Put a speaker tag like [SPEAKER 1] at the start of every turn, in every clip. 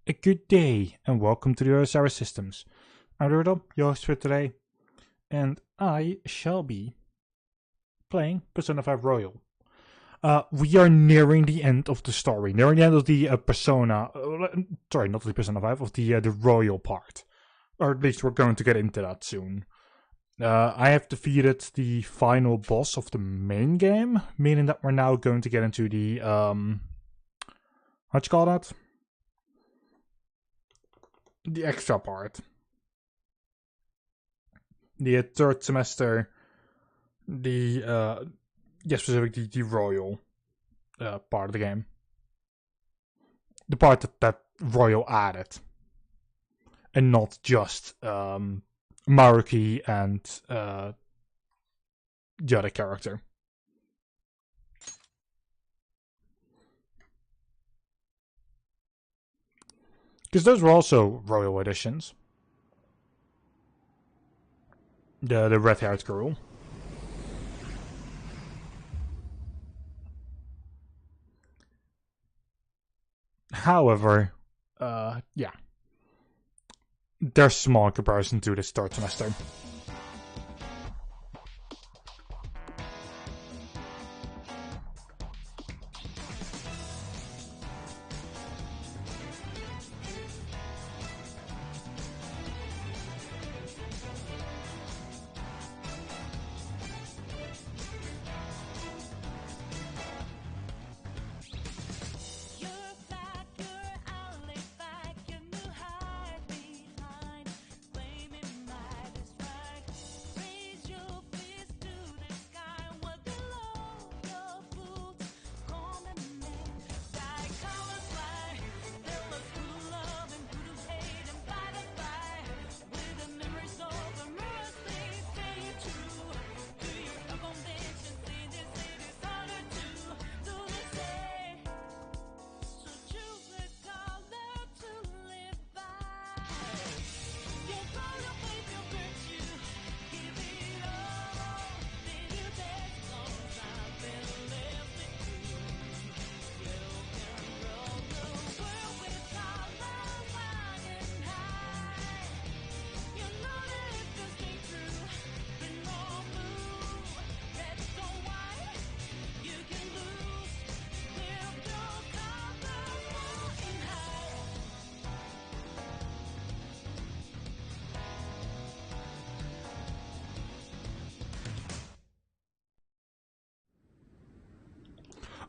[SPEAKER 1] A good day and welcome to the OSRiddle Systems. I'm Riddle, your host for today, and I shall be playing Persona 5 Royal. We are nearing the end of the story, nearing the end of the sorry, not the Persona 5, of the Royal part. Or at least we're going to get into that soon. I have defeated the final boss of the main game, meaning that we're now going to get into the, how'd you call that? The extra part. The third semester, specifically the Royal part of the game. The part that Royal added. And not just Maruki and the other character. Because those were also Royal editions. The red-haired girl. However, yeah. They're small in comparison to this third semester.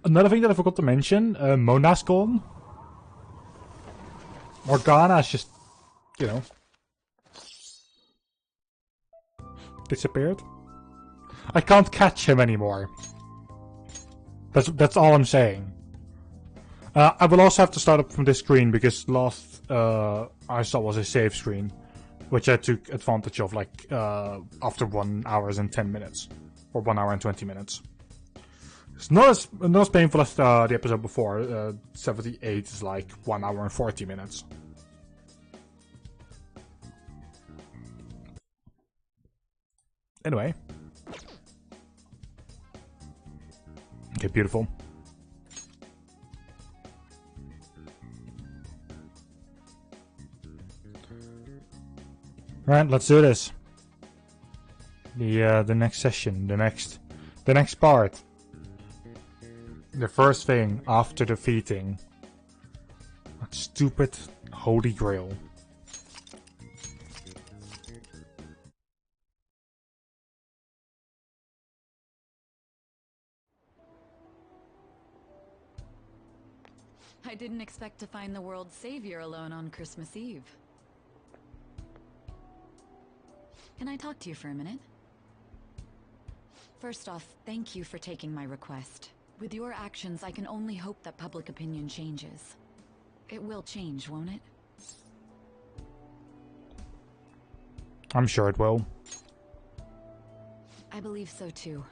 [SPEAKER 1] Another thing that I forgot to mention, Mona's gone. Morgana's just, you know, disappeared. I can't catch him anymore. That's all I'm saying. I will also have to start up from this screen because last I saw was a save screen, which I took advantage of like after 1 hour and 10 minutes, or 1 hour and 20 minutes. It's not as painful as the episode before. 78 is like 1 hour and 40 minutes. Anyway. Okay, beautiful. Right, let's do this. The next session, the next part. The first thing after defeating that stupid Holy Grail.
[SPEAKER 2] I didn't expect to find the world's savior alone on Christmas Eve. Can I talk to you for a minute? First off, thank you for taking my request. With your actions, I can only hope that public opinion changes. It will change, won't it?
[SPEAKER 1] I'm sure it will.
[SPEAKER 2] I believe so too.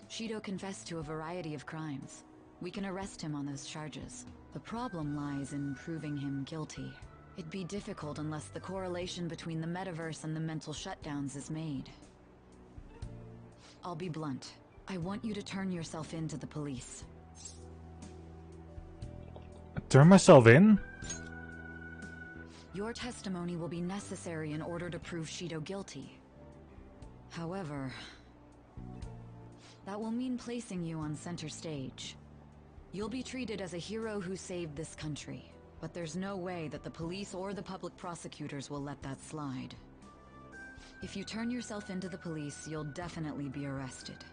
[SPEAKER 2] Shido confessed to a variety of crimes. We can arrest him on those charges. The problem lies in proving him guilty. It'd be difficult unless the correlation between the metaverse and the mental shutdowns is made. I'll be blunt. I want you to turn yourself in to the police.
[SPEAKER 1] Turn myself in?
[SPEAKER 2] Your testimony will be necessary in order to prove Shido guilty. However, that will mean placing you on center stage. You'll be treated as a hero who saved this country, but there's no way that the police or the public prosecutors will let that slide. If you turn yourself into the police, you'll definitely be arrested.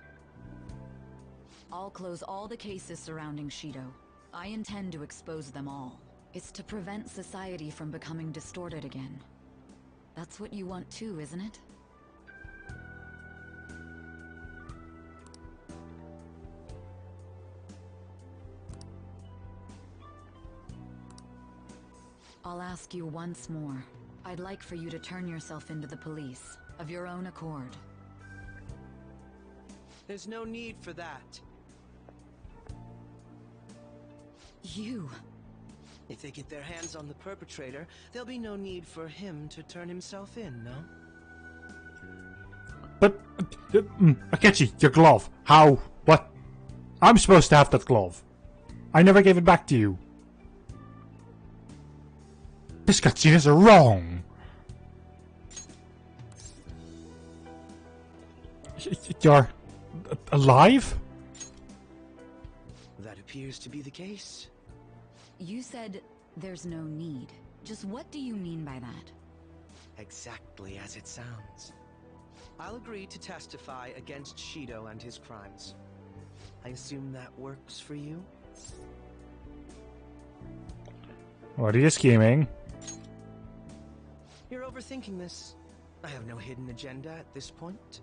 [SPEAKER 2] I'll close all the cases surrounding Shido. I intend to expose them all. It's to prevent society from becoming distorted again. That's what you want too, isn't it? I'll ask you once more. I'd like for you to turn yourself into the police, of your own accord.
[SPEAKER 3] There's no need for that.
[SPEAKER 2] You...
[SPEAKER 3] If they get their hands on the perpetrator, there'll be no need for him to turn himself in, no?
[SPEAKER 1] But, Akechi, your glove. How? What? I'm supposed to have that glove. I never gave it back to you. This cutscene is wrong. You're alive?
[SPEAKER 3] That appears to be the case.
[SPEAKER 2] You said there's no need. Just what do you mean by that?
[SPEAKER 3] Exactly as it sounds. I'll agree to testify against Shido and his crimes. I assume that works for you?
[SPEAKER 1] What are you scheming?
[SPEAKER 3] You're overthinking this. I have no hidden agenda at this point.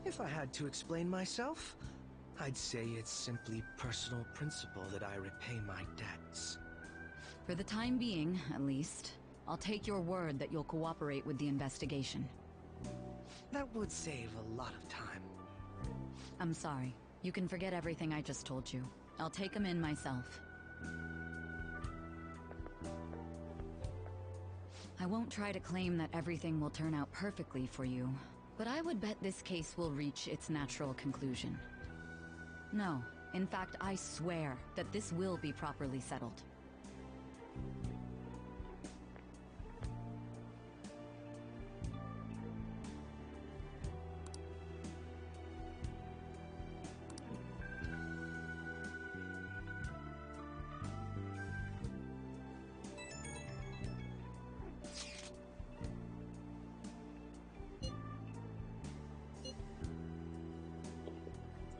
[SPEAKER 3] If I had to explain myself, I'd say it's simply personal principle that I repay my debts.
[SPEAKER 2] For the time being, at least, I'll take your word that you'll cooperate with the investigation.
[SPEAKER 3] That would save a lot of time.
[SPEAKER 2] I'm sorry. You can forget everything I just told you. I'll take him in myself. I won't try to claim that everything will turn out perfectly for you, but I would bet this case will reach its natural conclusion. No, in fact, I swear that this will be properly settled.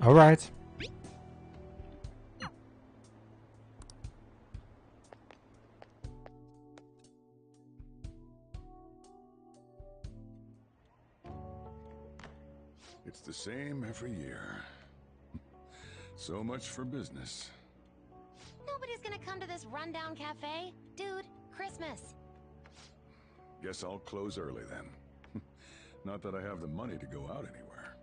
[SPEAKER 1] All right.
[SPEAKER 4] It's the same every year. So much for business.
[SPEAKER 5] Nobody's gonna come to this rundown cafe. Dude, Christmas.
[SPEAKER 4] Guess I'll close early then. Not that I have the money to go out anywhere.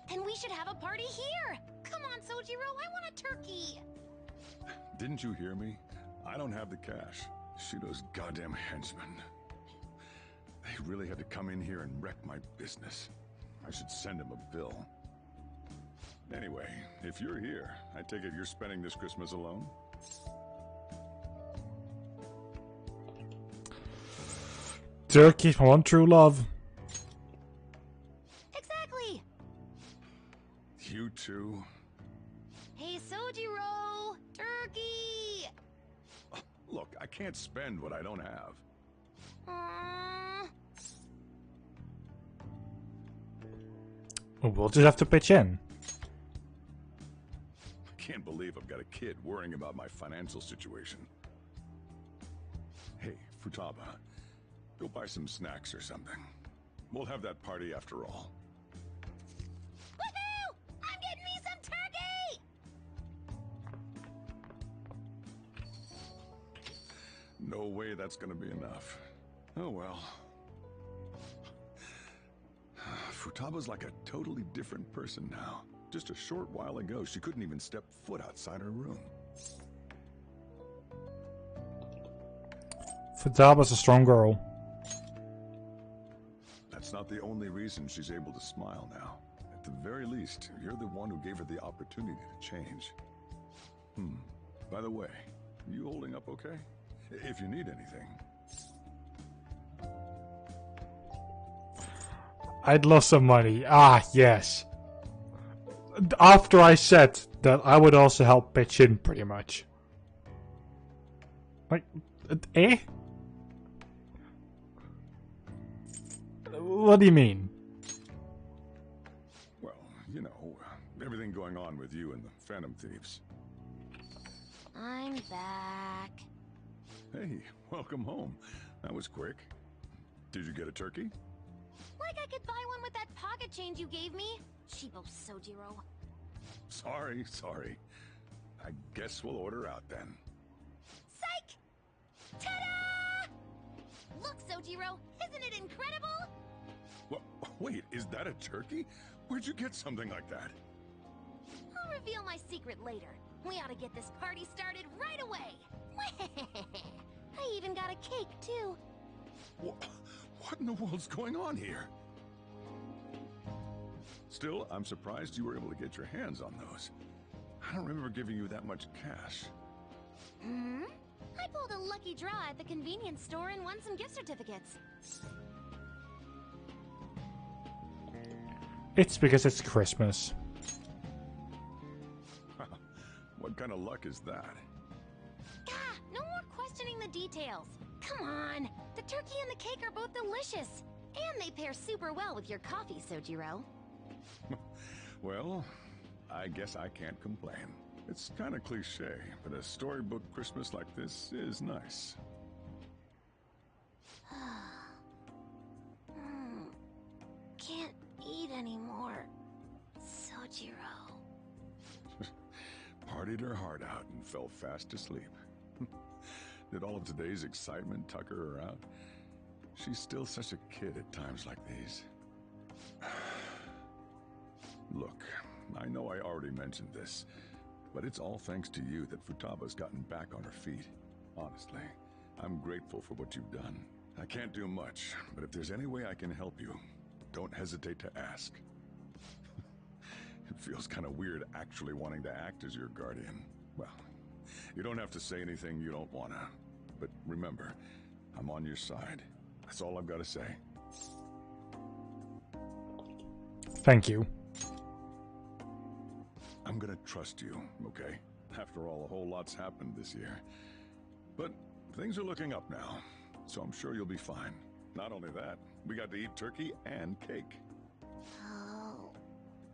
[SPEAKER 5] Then we should have a party here! Come on, Sojiro, I want a turkey!
[SPEAKER 4] Didn't you hear me? I don't have the cash. Shido's goddamn henchmen. They really had to come in here and wreck my business. I should send him a bill. Anyway, if you're here, I take it you're spending this Christmas alone?
[SPEAKER 1] Turkey, one true love.
[SPEAKER 5] Exactly!
[SPEAKER 4] You too?
[SPEAKER 5] Hey, Sojiro! Turkey!
[SPEAKER 4] Look, I can't spend what I don't have.
[SPEAKER 1] We'll just have to pitch in.
[SPEAKER 4] I can't believe I've got a kid worrying about my financial situation. Hey, Futaba, go buy some snacks or something. We'll have that party after all.
[SPEAKER 5] Woohoo! I'm getting me some turkey!
[SPEAKER 4] No way that's gonna be enough. Oh well. Futaba's like a totally different person now. Just a short while ago, she couldn't even step foot outside her room.
[SPEAKER 1] Futaba's a strong girl.
[SPEAKER 4] That's not the only reason she's able to smile now. At the very least, you're the one who gave her the opportunity to change. By the way, you holding up okay? If you need anything.
[SPEAKER 1] I'd lost some money. Ah, yes. After I said that I would also help pitch in, pretty much. Like, eh? What do you mean?
[SPEAKER 4] Well, you know, everything going on with you and the Phantom Thieves.
[SPEAKER 5] I'm back.
[SPEAKER 4] Hey, welcome home. That was quick. Did you get a turkey?
[SPEAKER 5] Like I could buy one with that pocket change you gave me. Cheapo Sojiro.
[SPEAKER 4] Sorry. I guess we'll order out then.
[SPEAKER 5] Psych! Ta-da! Look, Sojiro, isn't it incredible?
[SPEAKER 4] Well, wait, is that a turkey? Where'd you get something like that?
[SPEAKER 5] I'll reveal my secret later. We ought to get this party started right away. I even got a cake, too.
[SPEAKER 4] What in the world's going on here? Still, I'm surprised you were able to get your hands on those. I don't remember giving you that much cash.
[SPEAKER 5] I pulled a lucky draw at the convenience store and won some gift certificates.
[SPEAKER 1] It's because it's Christmas.
[SPEAKER 4] What kind of luck is that?
[SPEAKER 5] Gah! No more questioning the details. Come on! The turkey and the cake are both delicious. And they pair super well with your coffee, Sojiro.
[SPEAKER 4] Well, I guess I can't complain. It's kind of cliche, but a storybook Christmas like this is nice.
[SPEAKER 5] Can't eat anymore, Sojiro.
[SPEAKER 4] Partied her heart out and fell fast asleep. Did all of today's excitement tucker her out? She's still such a kid at times like these. Look, I know I already mentioned this, but it's all thanks to you that Futaba's gotten back on her feet. Honestly, I'm grateful for what you've done. I can't do much, but if there's any way I can help you, don't hesitate to ask. It feels kind of weird actually wanting to act as your guardian. Well, you don't have to say anything you don't wanna, but remember, I'm on your side. That's all I've got to say.
[SPEAKER 1] Thank you.
[SPEAKER 4] I'm gonna trust you, okay? After all, a whole lot's happened this year. But things are looking up now, so I'm sure you'll be fine. Not only that, we got to eat turkey and cake.
[SPEAKER 5] Oh,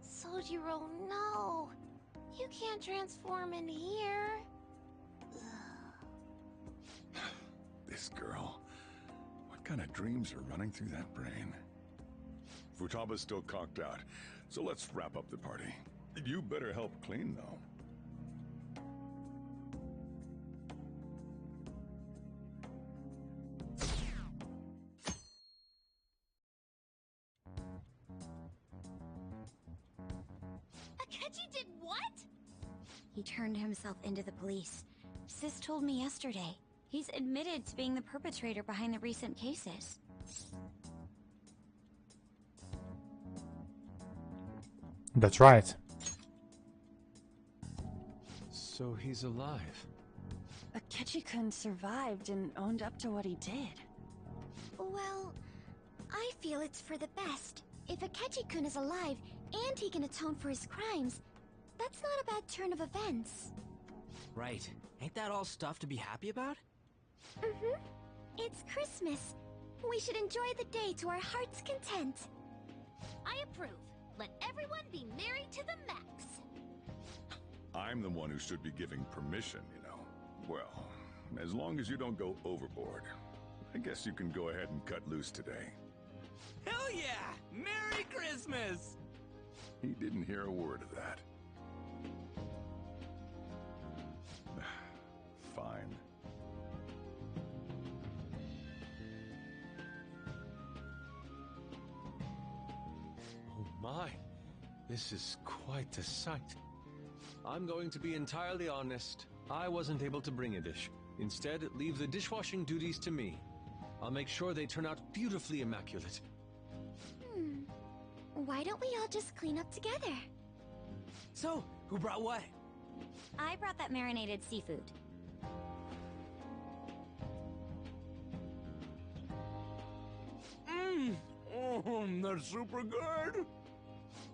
[SPEAKER 5] Sojiro, no! You can't transform in here.
[SPEAKER 4] This girl. What kind of dreams are running through that brain? Futaba's still cocked out, so let's wrap up the party. You better help clean, though.
[SPEAKER 5] Akechi did what?
[SPEAKER 6] He turned himself into the police. Sis told me yesterday. He's admitted to being the perpetrator behind the recent cases.
[SPEAKER 1] That's right.
[SPEAKER 7] So he's alive.
[SPEAKER 8] Akechi-kun survived and owned up to what he did.
[SPEAKER 6] Well, I feel it's for the best. If Akechi-kun is alive and he can atone for his crimes, that's not a bad turn of events.
[SPEAKER 3] Right. Ain't that all stuff to be happy about?
[SPEAKER 6] It's Christmas. We should enjoy the day to our heart's content.
[SPEAKER 5] I approve. Let everyone be merry to the max.
[SPEAKER 4] I'm the one who should be giving permission, you know. Well, as long as you don't go overboard, I guess you can go ahead and cut loose today.
[SPEAKER 3] Hell yeah! Merry Christmas!
[SPEAKER 4] He didn't hear a word of that. Fine.
[SPEAKER 7] Oh my, this is quite a sight. I'm going to be entirely honest. I wasn't able to bring a dish. Instead, leave the dishwashing duties to me. I'll make sure they turn out beautifully immaculate.
[SPEAKER 6] Why don't we all just clean up together?
[SPEAKER 3] So, who brought what?
[SPEAKER 6] I brought that marinated seafood.
[SPEAKER 3] That's super good.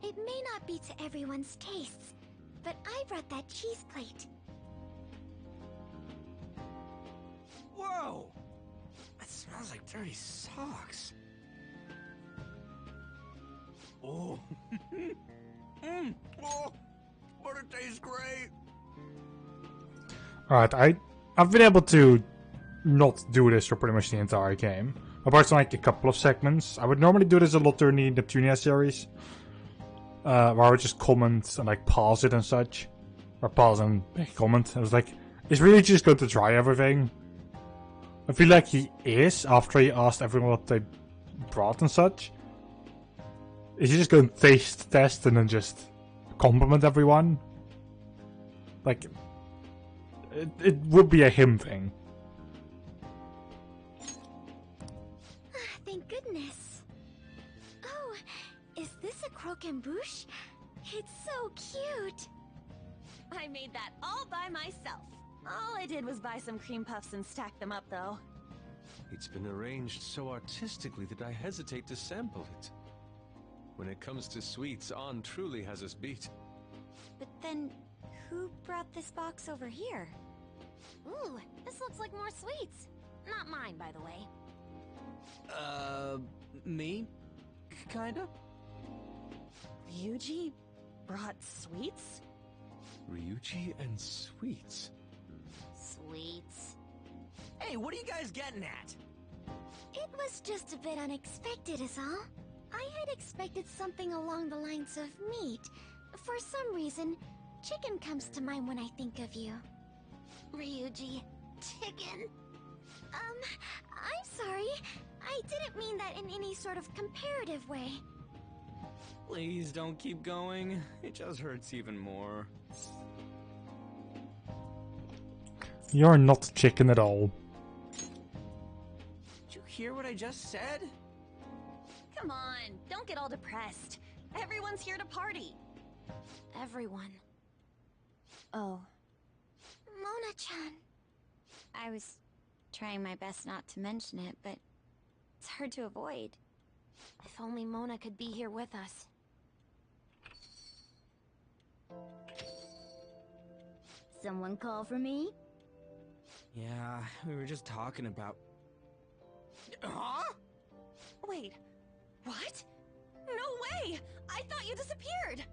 [SPEAKER 6] It may not be to everyone's tastes, but I brought that cheese plate.
[SPEAKER 3] Whoa! That smells like dirty socks. Oh. Oh, but it tastes great.
[SPEAKER 1] Alright, I've been able to not do this for pretty much the entire game. Apart from like a couple of segments. I would normally do this a lot during the Neptunia series. Where I would just comment and like pause it and such. Or pause and make a comment. I was like, is really just going to try everything? I feel like he is after he asked everyone what they brought and such. Is he just going to taste test and then just compliment everyone? Like, it would be a him thing.
[SPEAKER 6] Thank goodness. Oh, is this a croquembouche? It's so cute.
[SPEAKER 8] I made that all by myself. All I did was buy some cream puffs and stack them up, though.
[SPEAKER 7] It's been arranged so artistically that I hesitate to sample it. When it comes to sweets, On truly has us beat.
[SPEAKER 6] But then, who brought this box over here?
[SPEAKER 5] Ooh, this looks like more sweets. Not mine, by the way.
[SPEAKER 3] Me? Kinda?
[SPEAKER 8] Ryuji brought sweets?
[SPEAKER 7] Ryuji and sweets.
[SPEAKER 5] Sweets.
[SPEAKER 3] Hey, what are you guys getting at?
[SPEAKER 6] It was just a bit unexpected is all. I had expected something along the lines of meat. For some reason, chicken comes to mind when I think of you.
[SPEAKER 5] Ryuji. Chicken.
[SPEAKER 6] I'm sorry. I didn't mean that in any sort of comparative way.
[SPEAKER 3] Please don't keep going. It just hurts even more.
[SPEAKER 1] You're not chicken at all.
[SPEAKER 3] Did you hear what I just said?
[SPEAKER 8] Come on, don't get all depressed. Everyone's here to party.
[SPEAKER 5] Everyone.
[SPEAKER 8] Oh.
[SPEAKER 6] Mona-chan.
[SPEAKER 5] I was trying my best not to mention it, but it's hard to avoid. If only Mona could be here with us.
[SPEAKER 6] Someone call for me?
[SPEAKER 3] Yeah, we were just talking about... Huh?
[SPEAKER 8] Wait, what? No way! I thought you disappeared!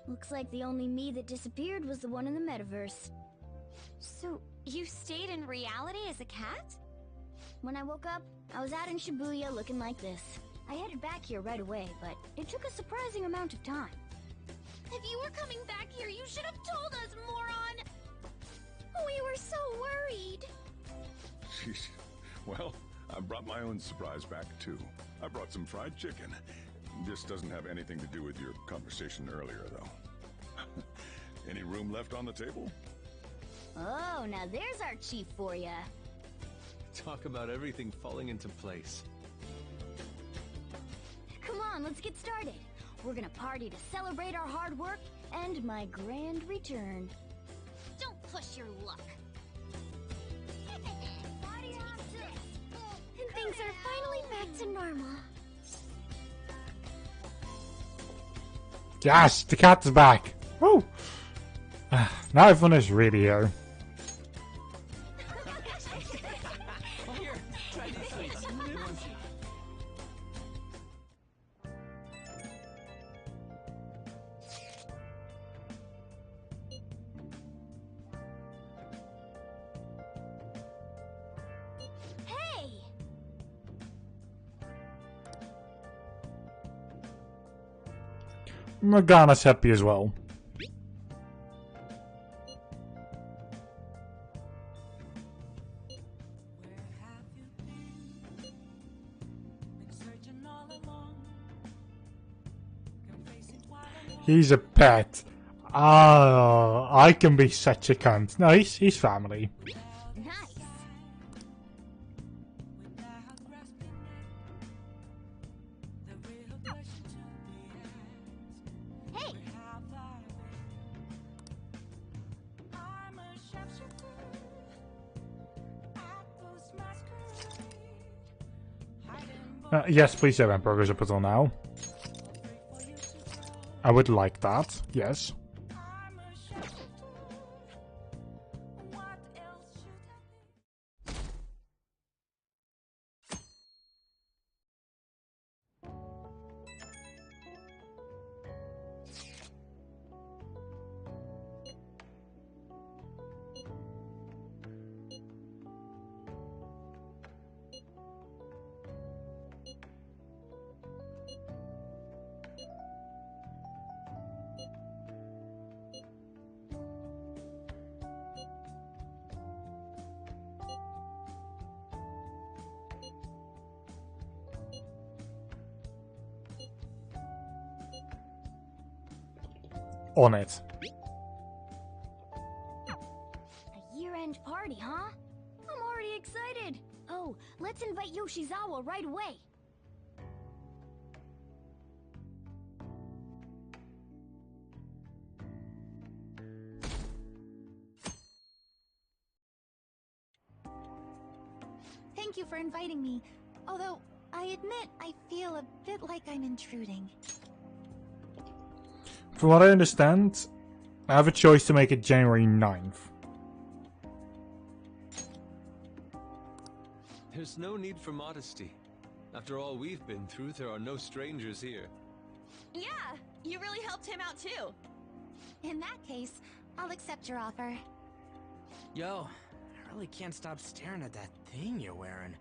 [SPEAKER 6] Looks like the only me that disappeared was the one in the metaverse.
[SPEAKER 5] So, you stayed in reality as a cat?
[SPEAKER 6] When I woke up, I was out in Shibuya looking like this. I headed back here right away, but it took a surprising amount of time.
[SPEAKER 5] If you were coming back here, you should have told us, moron!
[SPEAKER 6] We were so worried.
[SPEAKER 4] Jeez. Well, I brought my own surprise back, too. I brought some fried chicken. This doesn't have anything to do with your conversation earlier, though. Any room left on the table?
[SPEAKER 6] Oh, now there's our chief for ya.
[SPEAKER 7] Talk about everything falling into place.
[SPEAKER 6] Come on, let's get started. We're gonna party to celebrate our hard work and my grand return.
[SPEAKER 5] Don't push your luck.
[SPEAKER 6] And things are finally back to normal.
[SPEAKER 1] Yes, the cat is back. Woo! Now everyone is really here.
[SPEAKER 3] Here, try this sweet.
[SPEAKER 6] Hey!
[SPEAKER 1] Morgana's happy as well. He's a pet. Ah, I can be such a cunt. No, he's family.
[SPEAKER 6] Nice. Hey!
[SPEAKER 1] Yes, please have hamburgers up until now. I would like that, yes. On it.
[SPEAKER 6] A year-end party, huh? I'm already excited. Oh, let's invite Yoshizawa right away. Thank you for inviting me. Although, I admit I feel a bit like I'm intruding.
[SPEAKER 1] From what I understand, I have a choice to make it January 9th.
[SPEAKER 7] There's no need for modesty. After all we've been through, there are no strangers here.
[SPEAKER 8] Yeah, you really helped him out too.
[SPEAKER 6] In that case, I'll accept your offer.
[SPEAKER 3] Yo, I really can't stop staring at that thing you're wearing.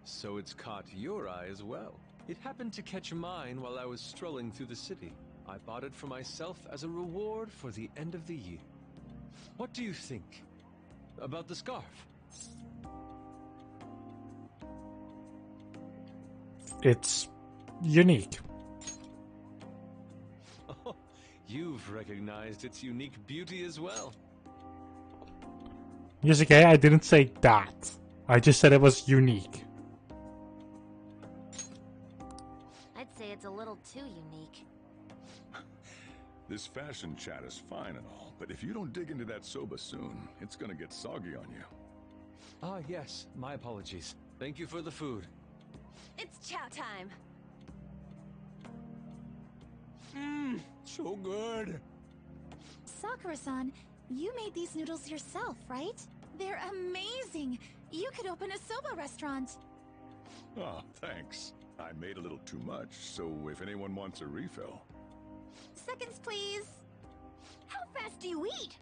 [SPEAKER 7] So it's caught your eye as well. It happened to catch mine while I was strolling through the city. I bought it for myself as a reward for the end of the year. What do you think about the scarf?
[SPEAKER 1] It's unique.
[SPEAKER 7] Oh, you've recognized its unique beauty as well.
[SPEAKER 1] Yes, okay, I didn't say that. I just said it was unique.
[SPEAKER 6] I'd say it's a little too unique.
[SPEAKER 4] This fashion chat is fine and all, but if you don't dig into that soba soon, it's gonna get soggy on you.
[SPEAKER 7] Ah, yes, my apologies. Thank you for the food.
[SPEAKER 8] It's chow time.
[SPEAKER 3] So good.
[SPEAKER 6] Sakura-san, you made these noodles yourself, right?
[SPEAKER 8] They're amazing. You could open a soba restaurant.
[SPEAKER 4] Oh, thanks. I made a little too much, so if anyone wants a refill.
[SPEAKER 8] Seconds, please.
[SPEAKER 6] How fast do you eat?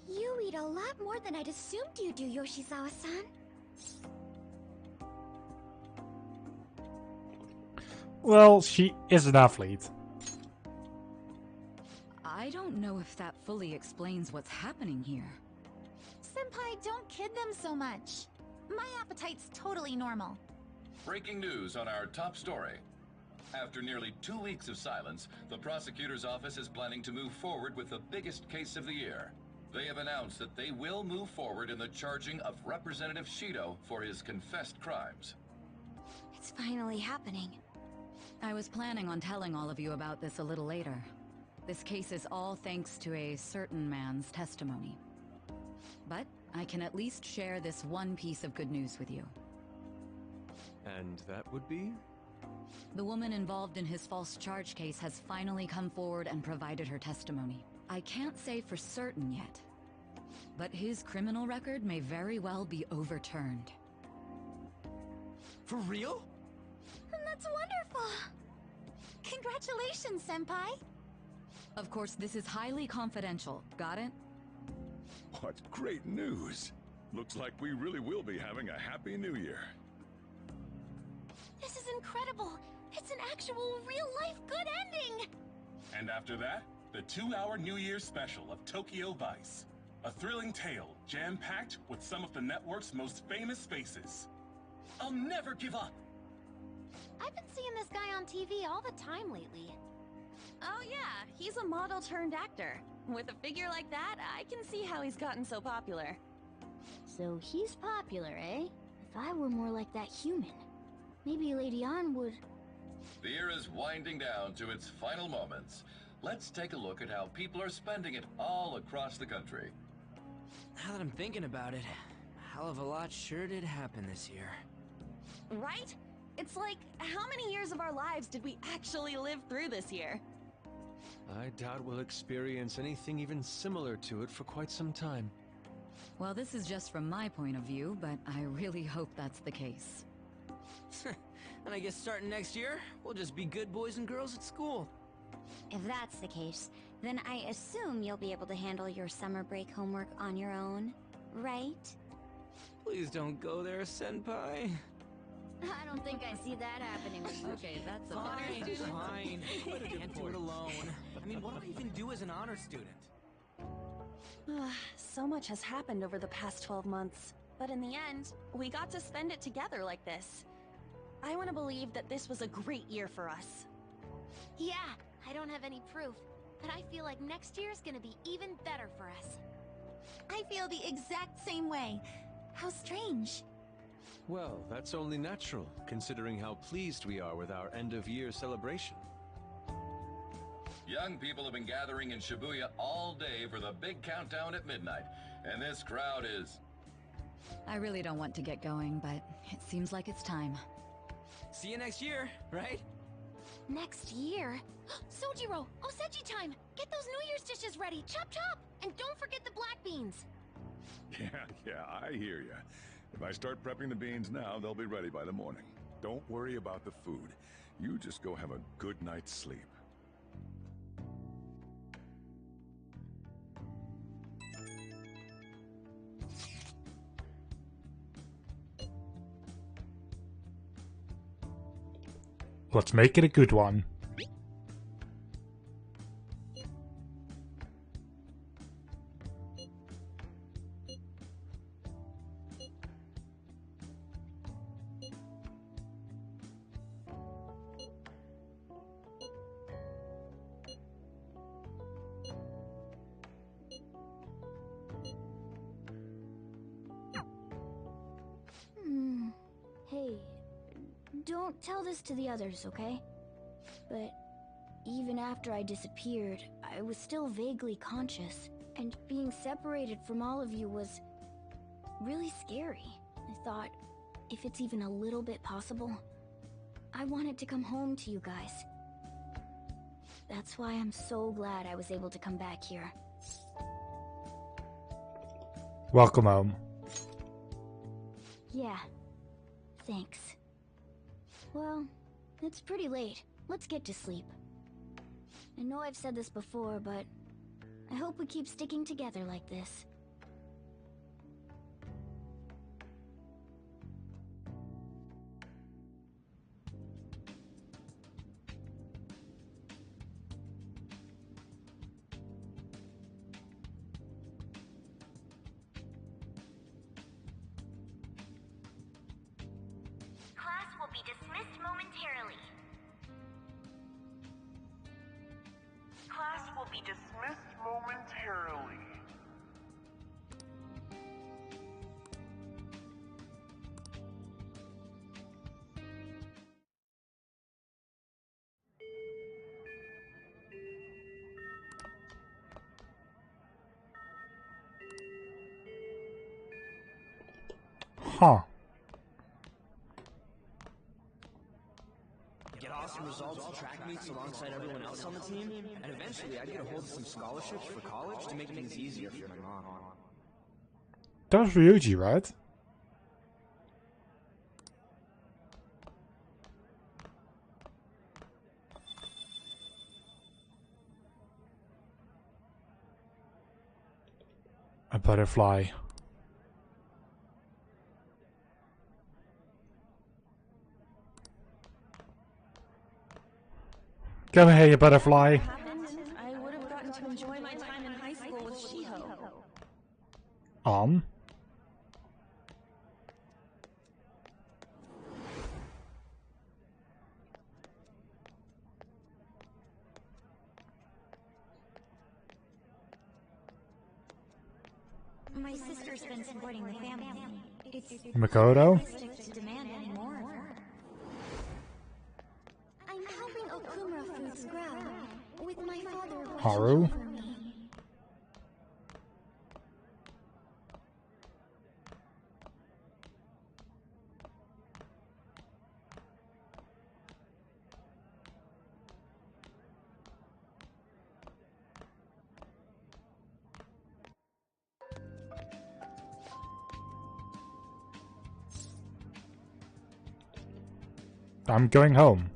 [SPEAKER 6] You eat a lot more than I'd assumed you do, Yoshizawa-san.
[SPEAKER 1] Well, she is an athlete.
[SPEAKER 2] I don't know if that fully explains what's happening here.
[SPEAKER 8] Senpai, don't kid them so much. My appetite's totally normal.
[SPEAKER 9] Breaking news on our top story. After nearly 2 weeks of silence, the prosecutor's office is planning to move forward with the biggest case of the year. They have announced that they will move forward in the charging of Representative Shido for his confessed crimes.
[SPEAKER 6] It's finally happening.
[SPEAKER 2] I was planning on telling all of you about this a little later. This case is all thanks to a certain man's testimony. But I can at least share this one piece of good news with you.
[SPEAKER 7] And that would be?
[SPEAKER 2] The woman involved in his false charge case has finally come forward and provided her testimony. I can't say for certain yet, but his criminal record may very well be overturned.
[SPEAKER 3] For real?
[SPEAKER 8] That's wonderful. Congratulations, Senpai.
[SPEAKER 2] Of course, this is highly confidential. Got it?
[SPEAKER 4] What great news! Looks like we really will be having a happy new year.
[SPEAKER 8] This is incredible. It's an actual real-life good ending.
[SPEAKER 10] And after that, the 2-hour New Year's special of Tokyo Vice. A thrilling tale, jam-packed with some of the network's most famous faces. I'll never give up.
[SPEAKER 5] I've been seeing this guy on TV all the time lately.
[SPEAKER 8] Oh yeah, he's a model turned actor. With a figure like that, I can see how he's gotten so popular.
[SPEAKER 6] So he's popular, eh? If I were more like that human, maybe Lady Ann would...
[SPEAKER 9] The year is winding down to its final moments. Let's take a look at how people are spending it all across the country.
[SPEAKER 3] Now that I'm thinking about it, a hell of a lot sure did happen this year.
[SPEAKER 8] Right? It's like, how many years of our lives did we actually live through this year?
[SPEAKER 7] I doubt we'll experience anything even similar to it for quite some time.
[SPEAKER 2] Well, this is just from my point of view, but I really hope that's the case.
[SPEAKER 3] And I guess starting next year, we'll just be good boys and girls at school.
[SPEAKER 6] If that's the case, then I assume you'll be able to handle your summer break homework on your own, right?
[SPEAKER 3] Please don't go there, Senpai.
[SPEAKER 6] I don't think I see that happening with you.
[SPEAKER 2] Okay, that's a
[SPEAKER 3] Fine. Can't do it alone. I mean, what do I even do as an honor student?
[SPEAKER 8] So much has happened over the past 12 months, but in the end, we got to spend it together like this. I want to believe that this was a great year for us.
[SPEAKER 5] Yeah, I don't have any proof, but I feel like next year's gonna be even better for us.
[SPEAKER 6] I feel the exact same way. How strange.
[SPEAKER 7] Well, that's only natural, considering how pleased we are with our end-of-year celebration.
[SPEAKER 9] Young people have been gathering in Shibuya all day for the big countdown at midnight, and this crowd is...
[SPEAKER 2] I really don't want to get going, but it seems like it's time.
[SPEAKER 3] See you next year, right?
[SPEAKER 5] Next year? Sojiro! Osechi time! Get those New Year's dishes ready! Chop chop! And don't forget the black beans!
[SPEAKER 4] Yeah, I hear ya. If I start prepping the beans now, they'll be ready by the morning. Don't worry about the food. You just go have a good night's sleep.
[SPEAKER 1] Let's make it a good one.
[SPEAKER 6] Hey, don't tell this to the others, okay? But even after I disappeared, I was still vaguely conscious, and being separated from all of you was really scary. I thought, if it's even a little bit possible, I wanted to come home to you guys. That's why I'm so glad I was able to come back here.
[SPEAKER 1] Welcome home.
[SPEAKER 6] Yeah, thanks. Well, it's pretty late. Let's get to sleep. I know I've said this before, but I hope we keep sticking together like this.
[SPEAKER 11] Class will be dismissed momentarily. Class will be dismissed momentarily.
[SPEAKER 1] Huh.
[SPEAKER 3] Get awesome results at track meets alongside everyone else on the team, and eventually I'd get a hold of some scholarships for college to make things easier for my mom.
[SPEAKER 1] That was Ryuji, right? A butterfly. Come here, you butterfly.
[SPEAKER 8] I would have gotten to enjoy my time in high school with Shiho.
[SPEAKER 6] My sister's been supporting the family. It's
[SPEAKER 1] Makoto?
[SPEAKER 6] to demand any more of her. I'm helping Okumura Fruits grow with my father watching
[SPEAKER 1] Haru?
[SPEAKER 6] over me.
[SPEAKER 1] I'm going home.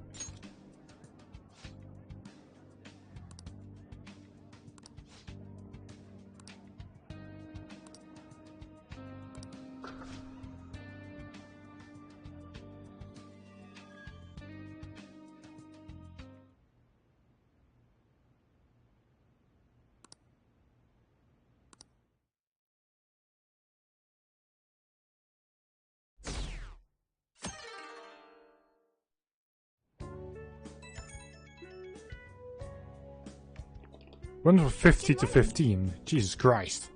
[SPEAKER 1] Went from 50 to 15. Jesus Christ.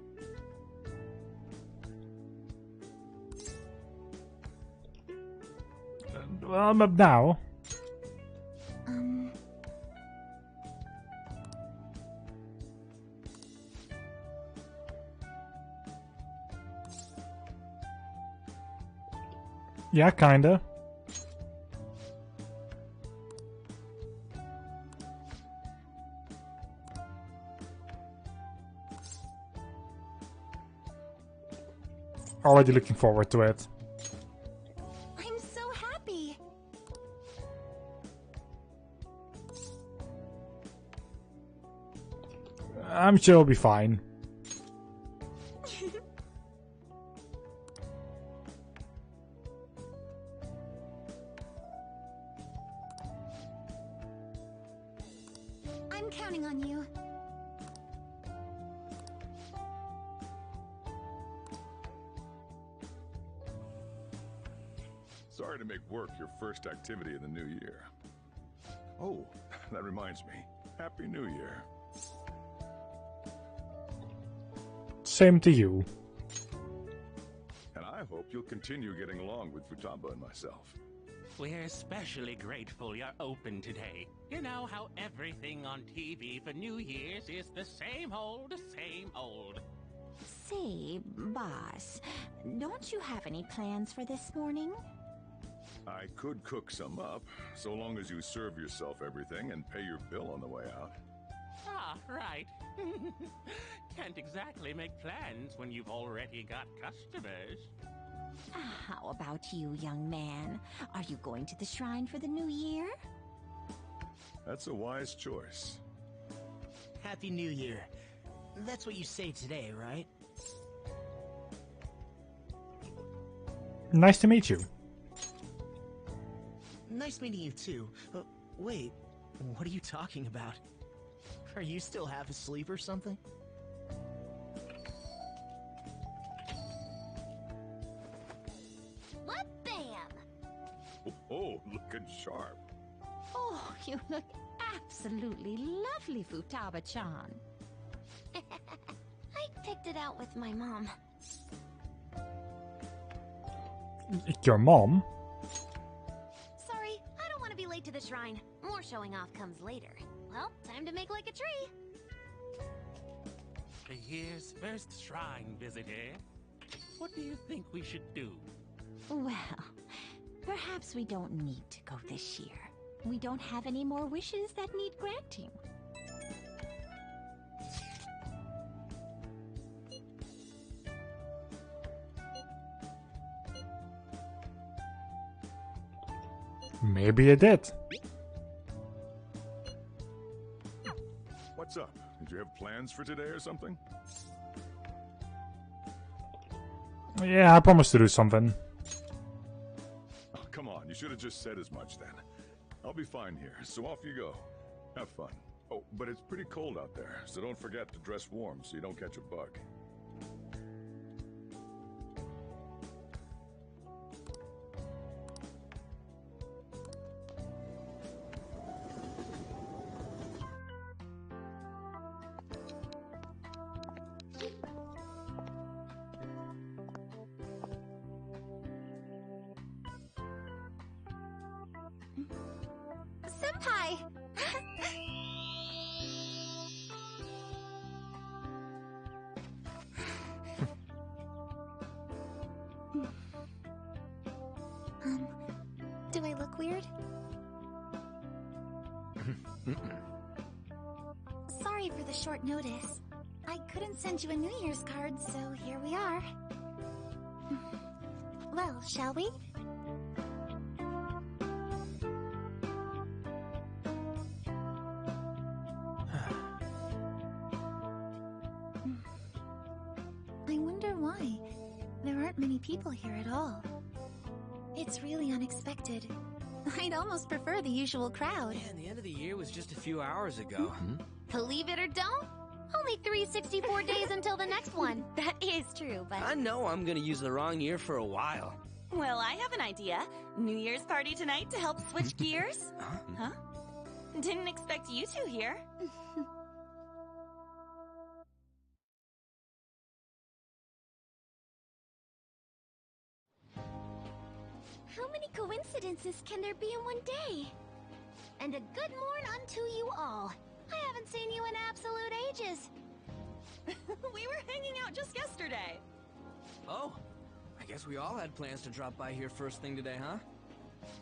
[SPEAKER 1] Well, I'm up now. Yeah, kinda. Already looking forward to it.
[SPEAKER 8] I'm so happy.
[SPEAKER 1] I'm sure it'll be fine.
[SPEAKER 5] I'm counting on you.
[SPEAKER 4] Sorry to make work your first activity in the new year. Oh, that reminds me. Happy New Year.
[SPEAKER 1] Same to you.
[SPEAKER 4] And I hope you'll continue getting along with Futaba and myself.
[SPEAKER 12] We're especially grateful you're open today. You know how everything on TV for New Year's is the same old, same old.
[SPEAKER 13] Say, boss, don't you have any plans for this morning?
[SPEAKER 4] I could cook some up, so long as you serve yourself everything and pay your bill on the way out.
[SPEAKER 12] Ah, right. Can't exactly make plans when you've already got customers.
[SPEAKER 13] How about you, young man? Are you going to the shrine for the new year?
[SPEAKER 4] That's a wise choice.
[SPEAKER 14] Happy New Year. That's what you say today, right?
[SPEAKER 1] Nice to meet you.
[SPEAKER 14] Nice meeting you too. Wait, what are you talking about? Are you still half asleep or something?
[SPEAKER 5] What bam!
[SPEAKER 4] Oh, looking sharp.
[SPEAKER 13] Oh, you look absolutely lovely, Futaba-chan.
[SPEAKER 5] I picked it out with my mom.
[SPEAKER 1] Your mom?
[SPEAKER 5] Sorry, I don't want to be late to the shrine. More showing off comes later. Well, time to make like a tree.
[SPEAKER 12] The year's first shrine visitor. What do you think we should do?
[SPEAKER 13] Well, perhaps we don't need to go this year. We don't have any more wishes that need granting.
[SPEAKER 1] Maybe it did.
[SPEAKER 4] What's up? Did you have plans for today or something?
[SPEAKER 1] Yeah, I promised to do something.
[SPEAKER 4] Oh, come on, you should have just said as much then. I'll be fine here, so off you go. Have fun. Oh, but it's pretty cold out there, so don't forget to dress warm so you don't catch a bug.
[SPEAKER 5] Senpai! Do I look weird? Sorry for the short notice. I couldn't send you a New Year's card, so here we are. Well, shall we?
[SPEAKER 15] aren't many people here at all. It's really unexpected. I'd almost prefer the usual crowd.
[SPEAKER 16] Man, the end of the year was just a few hours ago.
[SPEAKER 5] Believe it or don't, only 364 days until the next one.
[SPEAKER 15] That is true, but...
[SPEAKER 16] I know I'm gonna use the wrong year for a while.
[SPEAKER 8] Well, I have an idea. New Year's party tonight to help switch gears? Huh? Didn't expect you two here.
[SPEAKER 5] How many coincidences can there be in one day? And a good morn unto you all. I haven't seen you in absolute ages.
[SPEAKER 8] We were hanging out just yesterday.
[SPEAKER 16] Oh, I guess we all had plans to drop by here first thing today, huh?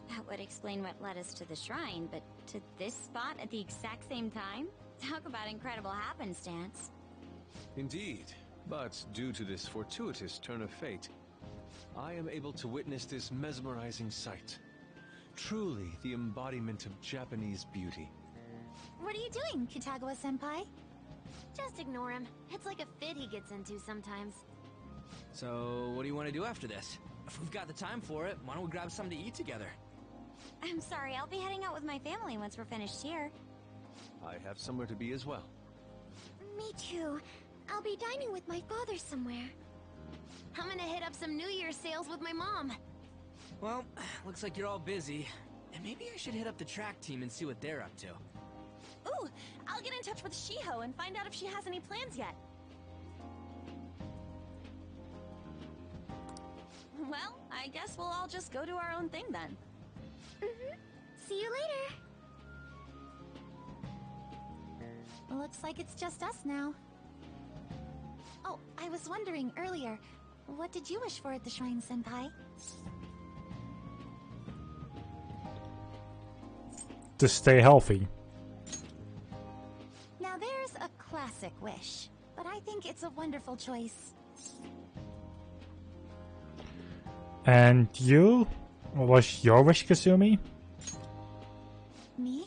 [SPEAKER 6] That would explain what led us to the shrine, but to this spot at the exact same time? Talk about incredible happenstance.
[SPEAKER 7] Indeed, but due to this fortuitous turn of fate, I am able to witness this mesmerizing sight. Truly the embodiment of Japanese beauty.
[SPEAKER 15] What are you doing, Kitagawa-senpai?
[SPEAKER 5] Just ignore him. It's like a fit he gets into sometimes.
[SPEAKER 16] So, what do you want to do after this? If we've got the time for it, why don't we grab something to eat together?
[SPEAKER 6] I'm sorry, I'll be heading out with my family once we're finished here.
[SPEAKER 7] I have somewhere to be as well.
[SPEAKER 5] Me too. I'll be dining with my father somewhere. I'm gonna hit up some New Year's sales with my mom.
[SPEAKER 16] Well, looks like you're all busy. And maybe I should hit up the track team and see what they're up to.
[SPEAKER 8] Ooh, I'll get in touch with Shiho and find out if she has any plans yet. Well, I guess we'll all just go do our own thing then.
[SPEAKER 5] See you later.
[SPEAKER 15] Looks like it's just us now. Oh, I was wondering earlier, what did you wish for at the shrine, Senpai?
[SPEAKER 1] To stay healthy.
[SPEAKER 15] Now there's a classic wish, but I think it's a wonderful choice.
[SPEAKER 1] And you? What was your wish, Kasumi?
[SPEAKER 15] Me?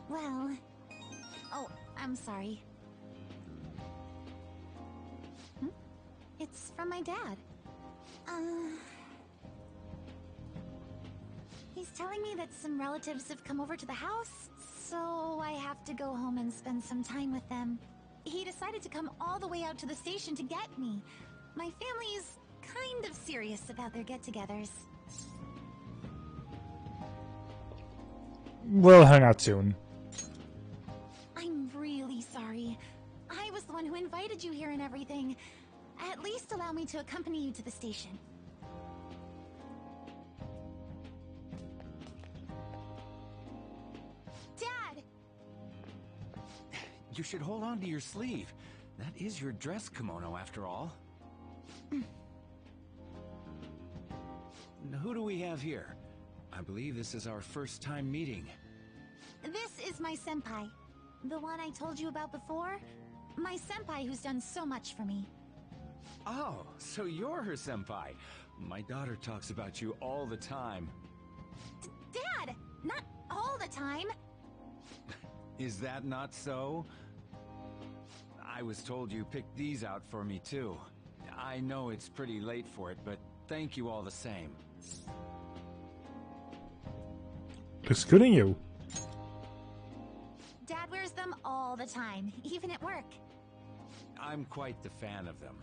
[SPEAKER 15] Well... Oh, I'm sorry. It's from my dad. He's telling me that some relatives have come over to the house, so I have to go home and spend some time with them. He decided to come all the way out to the station to get me. My family is kind of serious about their get-togethers.
[SPEAKER 1] We'll hang out soon.
[SPEAKER 15] I'm really sorry. I was the one who invited you here and everything. At least allow me to accompany you to the station. Dad!
[SPEAKER 17] You should hold on to your sleeve. That is your dress kimono, after all. Now, who do we have here? I believe this is our first time meeting.
[SPEAKER 15] This is my senpai. The one I told you about before? My senpai who's done so much for me.
[SPEAKER 17] Oh, so you're her senpai. My daughter talks about you all the time.
[SPEAKER 15] Dad! Not all the time!
[SPEAKER 17] Is that not so? I was told you picked these out for me too. I know it's pretty late for it, but thank you all the same.
[SPEAKER 1] Looks good on you.
[SPEAKER 15] Dad wears them all the time, even at work.
[SPEAKER 17] I'm quite the fan of them.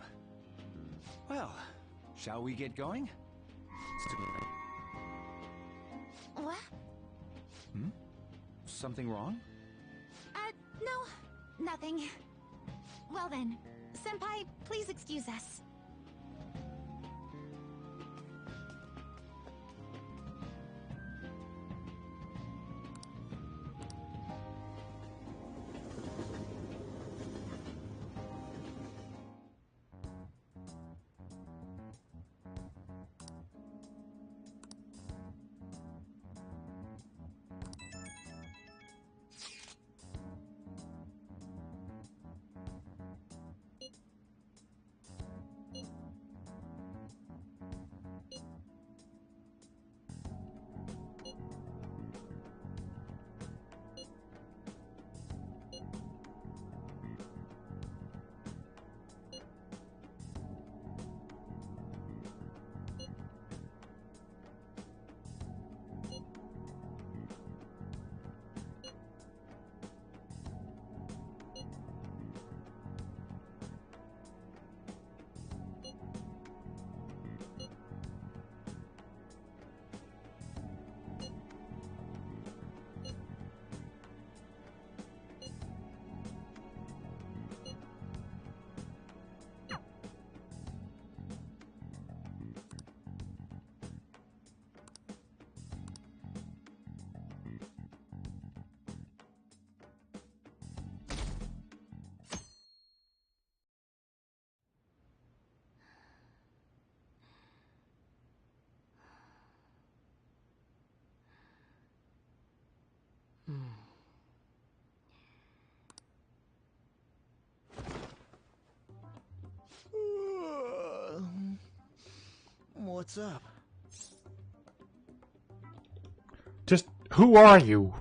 [SPEAKER 17] Well, shall we get going?
[SPEAKER 15] What?
[SPEAKER 17] Something wrong?
[SPEAKER 15] No, nothing. Well then, senpai, please excuse us.
[SPEAKER 14] What's up?
[SPEAKER 1] Just, who are you?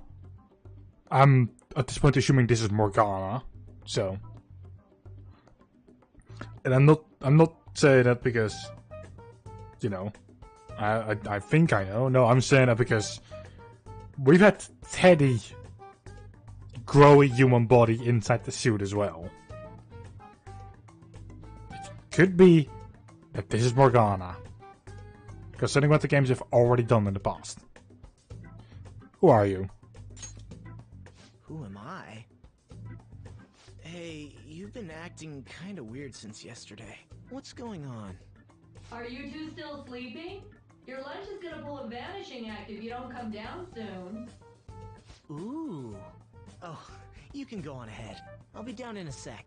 [SPEAKER 1] I'm at this point assuming this is Morgana, so. And I'm not saying that because, you know, I think I know. No, I'm saying that because we've had Teddy grow a human body inside the suit as well. It could be that this is Morgana, considering what the games have already done in the past. Who are you?
[SPEAKER 14] Who am I? Hey, you've been acting kinda weird since yesterday. What's going on?
[SPEAKER 18] Are you two still sleeping? Your lunch is gonna pull a vanishing act if you don't come down soon.
[SPEAKER 14] Ooh. Oh, you can go on ahead. I'll be down in a sec.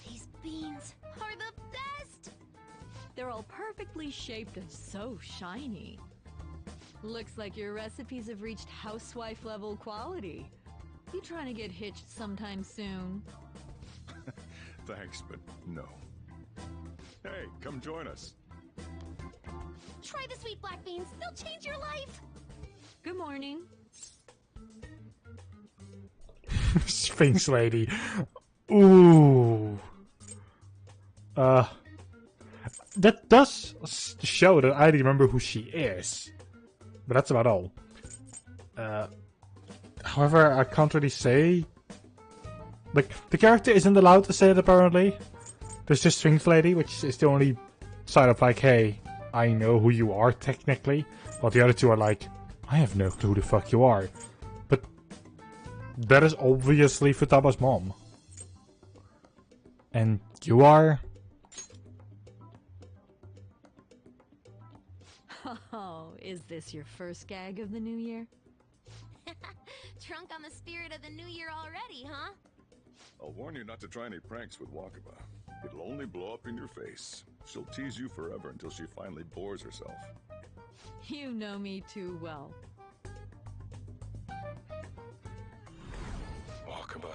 [SPEAKER 5] These beans are the best!
[SPEAKER 2] They're all perfectly shaped and so shiny. Looks like your recipes have reached housewife level quality. You trying to get hitched sometime soon?
[SPEAKER 4] Thanks, but no. Hey, come join us.
[SPEAKER 5] Try the sweet black beans. They'll change your life.
[SPEAKER 2] Good morning.
[SPEAKER 1] Sphinx lady. Ooh. That does show that I remember who she is. But that's about all. However, I can't really say. Like, the character isn't allowed to say it apparently. There's just Sphinx lady, which is the only side of like, hey, I know who you are technically. While the other two are like, I have no clue who the fuck you are. But that is obviously Futaba's mom. And you are?
[SPEAKER 2] Oh, is this your first gag of the new year?
[SPEAKER 5] Drunk on the spirit of the new year already, huh?
[SPEAKER 4] I'll warn you not to try any pranks with Wakaba. It'll only blow up in your face. She'll tease you forever until she finally bores herself.
[SPEAKER 2] You know me too well.
[SPEAKER 4] Wakaba,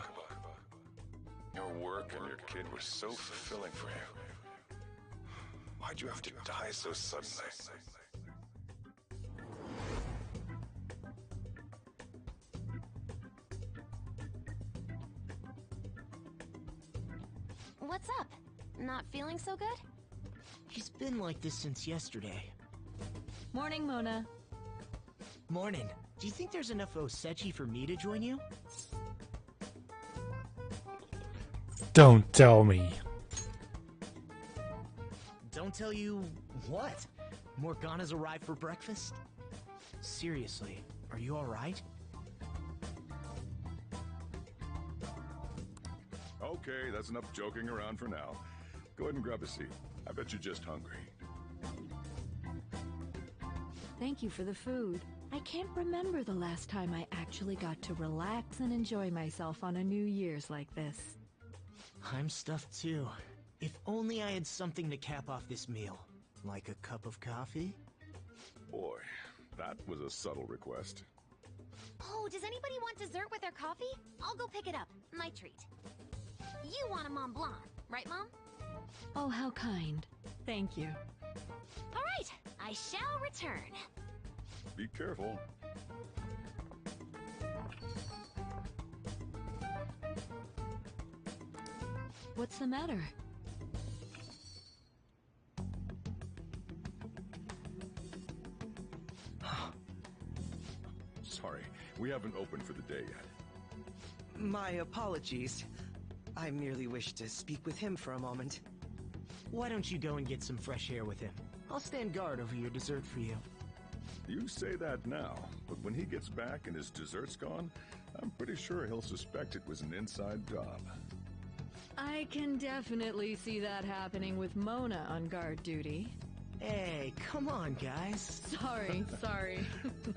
[SPEAKER 4] your work and your kid were so fulfilling for you. Why'd you have to die so suddenly?
[SPEAKER 5] What's up? Not feeling so good?
[SPEAKER 14] He's been like this since yesterday.
[SPEAKER 2] Morning, Mona.
[SPEAKER 14] Morning. Do you think there's enough Osechi for me to join you?
[SPEAKER 1] Don't tell me.
[SPEAKER 14] Don't tell you what? Morgana's arrived for breakfast? Seriously, are you alright?
[SPEAKER 4] Okay, that's enough joking around for now. Go ahead and grab a seat. I bet you're just hungry.
[SPEAKER 2] Thank you for the food. I can't remember the last time I actually got to relax and enjoy myself on a New Year's like this.
[SPEAKER 14] I'm stuffed too. If only I had something to cap off this meal. Like a cup of coffee?
[SPEAKER 4] Boy, that was a subtle request.
[SPEAKER 5] Oh, does anybody want dessert with their coffee? I'll go pick it up. My treat. You want a Mont Blanc, right, Mom?
[SPEAKER 2] Oh, how kind. Thank you.
[SPEAKER 5] All right, I shall return.
[SPEAKER 4] Be careful.
[SPEAKER 2] What's the matter?
[SPEAKER 4] Sorry, we haven't opened for the day yet.
[SPEAKER 3] My apologies. I merely wish to speak with him for a moment.
[SPEAKER 14] Why don't you go and get some fresh air with him? I'll stand guard over your dessert for you.
[SPEAKER 4] You say that now, but when he gets back and his dessert's gone, I'm pretty sure he'll suspect it was an inside job.
[SPEAKER 2] I can definitely see that happening with Mona on guard duty.
[SPEAKER 14] Hey, come on, guys.
[SPEAKER 2] Sorry.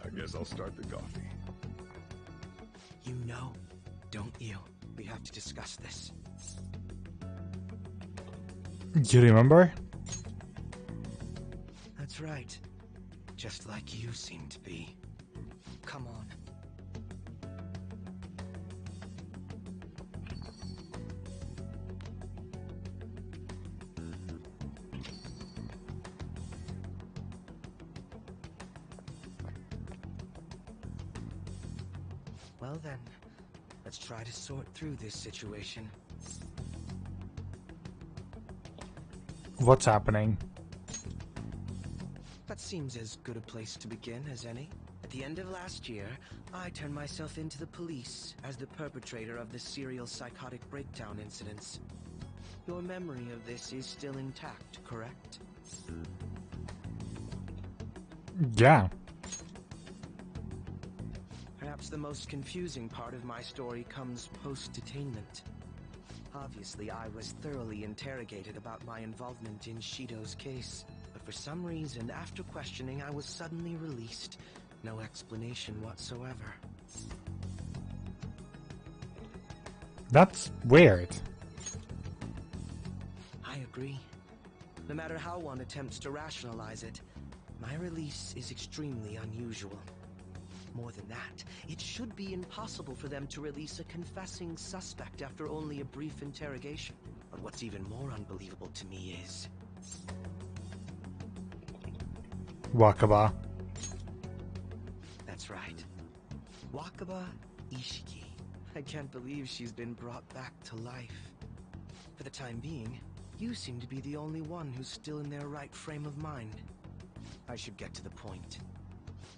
[SPEAKER 4] I guess I'll start the coffee.
[SPEAKER 3] You know, don't you? We have to discuss this.
[SPEAKER 1] You remember?
[SPEAKER 3] That's right. Just like you seem to be. Come on. Well then, let's try to sort through this situation.
[SPEAKER 1] What's happening?
[SPEAKER 3] That seems as good a place to begin as any. At the end of last year, I turned myself into the police as the perpetrator of the serial psychotic breakdown incidents. Your memory of this is still intact, correct?
[SPEAKER 1] Yeah.
[SPEAKER 3] Perhaps the most confusing part of my story comes post-detainment. Obviously, I was thoroughly interrogated about my involvement in Shido's case, but for some reason, after questioning, I was suddenly released. No explanation whatsoever.
[SPEAKER 1] That's weird.
[SPEAKER 3] I agree. No matter how one attempts to rationalize it, my release is extremely unusual. More than that, it should be impossible for them to release a confessing suspect after only a brief interrogation. But what's even more unbelievable to me is...
[SPEAKER 1] Wakaba.
[SPEAKER 3] That's right. Wakaba Ishiki. I can't believe she's been brought back to life. For the time being, you seem to be the only one who's still in their right frame of mind. I should get to the point.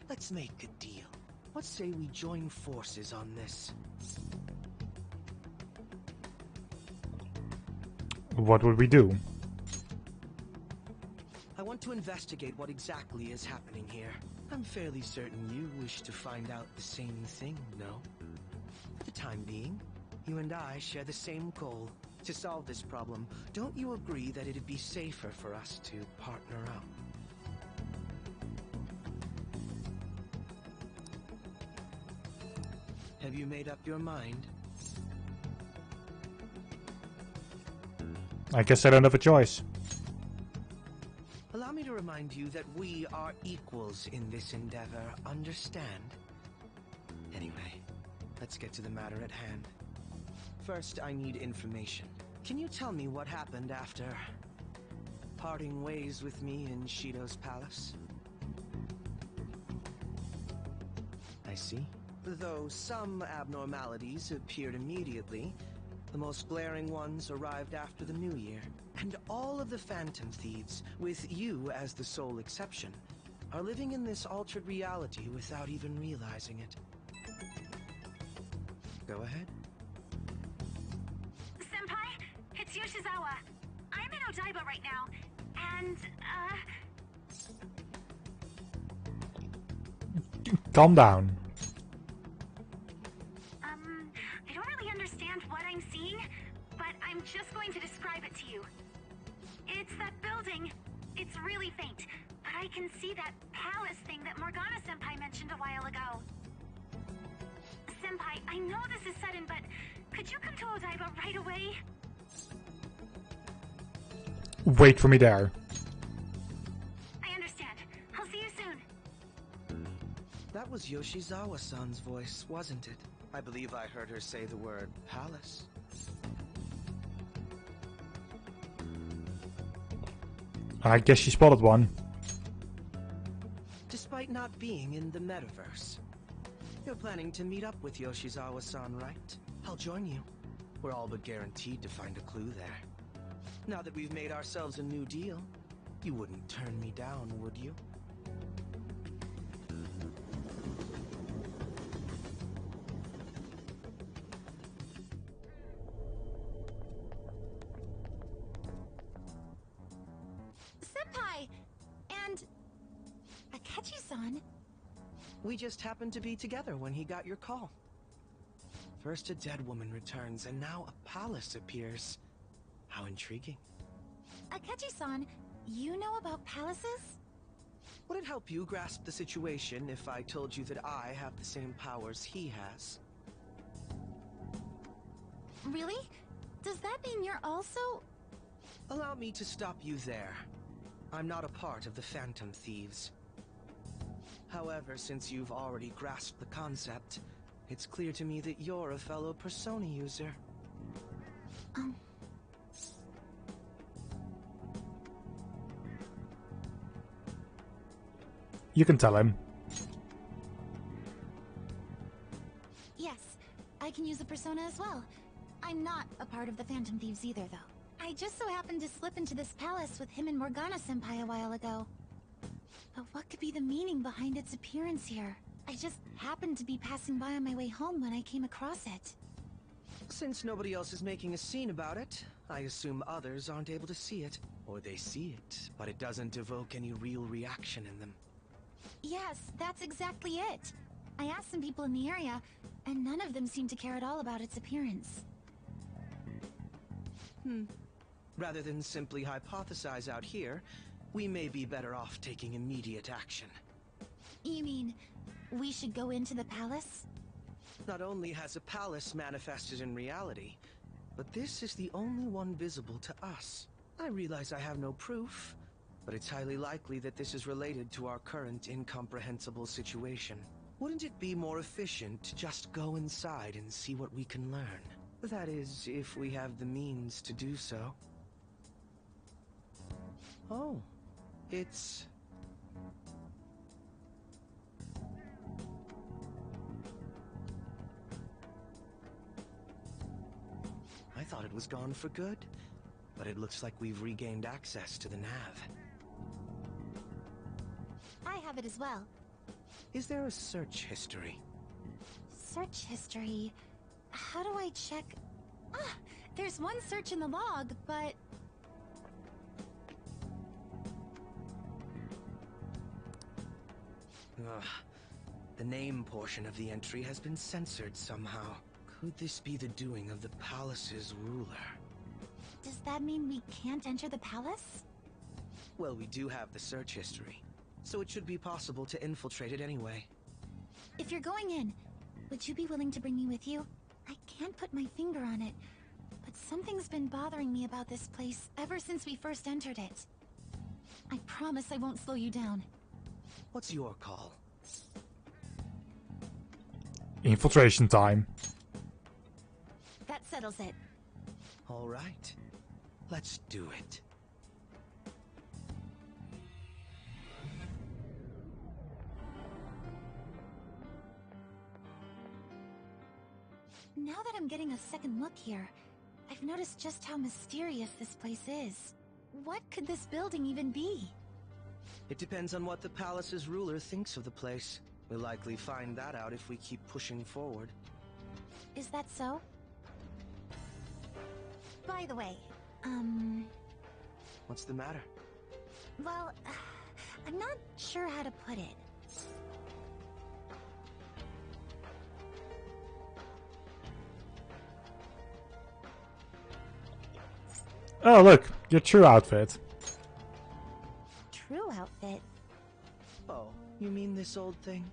[SPEAKER 3] Let's make a deal. What say we join forces on this?
[SPEAKER 1] What would we do?
[SPEAKER 3] I want to investigate what exactly is happening here. I'm fairly certain you wish to find out the same thing, no? For the time being, you and I share the same goal. To solve this problem, don't you agree that it'd be safer for us to partner up? Have you made up your mind?
[SPEAKER 1] I guess I don't have a choice.
[SPEAKER 3] Allow me to remind you that we are equals in this endeavor, understand? Anyway, let's get to the matter at hand. First, I need information. Can you tell me what happened after parting ways with me in Shido's palace? I see. Though some abnormalities appeared immediately, the most glaring ones arrived after the new year. And all of the Phantom Thieves, with you as the sole exception, are living in this altered reality without even realizing it. Go ahead.
[SPEAKER 5] Senpai, it's Yoshizawa. I'm in Odaiba right now, and,
[SPEAKER 1] Calm down.
[SPEAKER 5] I don't really understand what I'm seeing, but I'm just going to describe it to you. It's that building. It's really faint, but I can see that palace thing that Morgana-senpai mentioned a while ago. Senpai, I know this is sudden, but could you come to Odaiba right away?
[SPEAKER 1] Wait for me there.
[SPEAKER 5] I understand. I'll see you soon.
[SPEAKER 3] That was Yoshizawa-san's voice, wasn't it? I believe I heard her say the word palace.
[SPEAKER 1] I guess she spotted one.
[SPEAKER 3] Despite not being in the metaverse, you're planning to meet up with Yoshizawa-san, right? I'll join you. We're all but guaranteed to find a clue there. Now that we've made ourselves a new deal, you wouldn't turn me down, would you?
[SPEAKER 15] Senpai! And... Akechi-san?
[SPEAKER 3] We just happened to be together when he got your call. First a dead woman returns, and now a palace appears. How intriguing.
[SPEAKER 15] Akechi-san, you know about palaces?
[SPEAKER 3] Would it help you grasp the situation if I told you that I have the same powers he has?
[SPEAKER 15] Really? Does that mean you're also...
[SPEAKER 3] Allow me to stop you there. I'm not a part of the Phantom Thieves. However, since you've already grasped the concept, it's clear to me that you're a fellow Persona user.
[SPEAKER 1] You can tell him.
[SPEAKER 15] Yeah, I can use a persona as well. I'm not a part of the Phantom Thieves either, though. I just so happened to slip into this palace with him and Morgana-senpai a while ago. But what could be the meaning behind its appearance here? I just happened to be passing by on my way home when I came across it.
[SPEAKER 3] Since nobody else is making a scene about it, I assume others aren't able to see it. Or they see it, but it doesn't evoke any real reaction in them.
[SPEAKER 15] Yes, that's exactly it. I asked some people in the area, and none of them seemed to care at all about its appearance.
[SPEAKER 3] Rather than simply hypothesize out here, we may be better off taking immediate action.
[SPEAKER 15] You mean, we should go into the palace?
[SPEAKER 3] Not only has a palace manifested in reality, but this is the only one visible to us. I realize I have no proof, but it's highly likely that this is related to our current incomprehensible situation. Wouldn't it be more efficient to just go inside and see what we can learn? That is, if we have the means to do so. Oh, it's... I thought it was gone for good, but it looks like we've regained access to the nav.
[SPEAKER 15] I have it as well.
[SPEAKER 3] Is there a search history?
[SPEAKER 15] Search history? How do I check? Ah, there's one search in the log, but...
[SPEAKER 3] Ugh. The name portion of the entry has been censored somehow. Could this be the doing of the palace's ruler?
[SPEAKER 15] Does that mean we can't enter the palace?
[SPEAKER 3] Well, we do have the search history, so it should be possible to infiltrate it anyway.
[SPEAKER 15] If you're going in, would you be willing to bring me with you? I can't put my finger on it, but something's been bothering me about this place ever since we first entered it. I promise I won't slow you down.
[SPEAKER 3] What's your call?
[SPEAKER 1] Infiltration time.
[SPEAKER 15] That settles it.
[SPEAKER 3] All right. Let's do it.
[SPEAKER 15] Now that I'm getting a second look here, I've noticed just how mysterious this place is. What could this building even be?
[SPEAKER 3] It depends on what the palace's ruler thinks of the place. We'll likely find that out if we keep pushing forward.
[SPEAKER 15] Is that so? By the way,
[SPEAKER 3] What's the matter?
[SPEAKER 15] well, I'm not sure how to put it.
[SPEAKER 1] Oh, look, your true outfit.
[SPEAKER 15] True outfit?
[SPEAKER 3] Oh, you mean this old thing?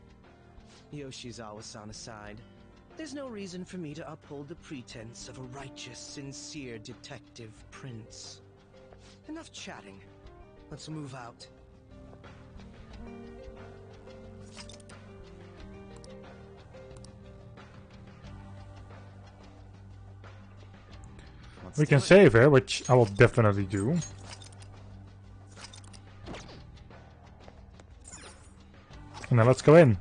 [SPEAKER 3] Yoshizawa-san aside, there's no reason for me to uphold the pretense of a righteous, sincere detective prince. Enough chatting. Let's move out.
[SPEAKER 1] We can save her, which I will definitely do. And then let's go in.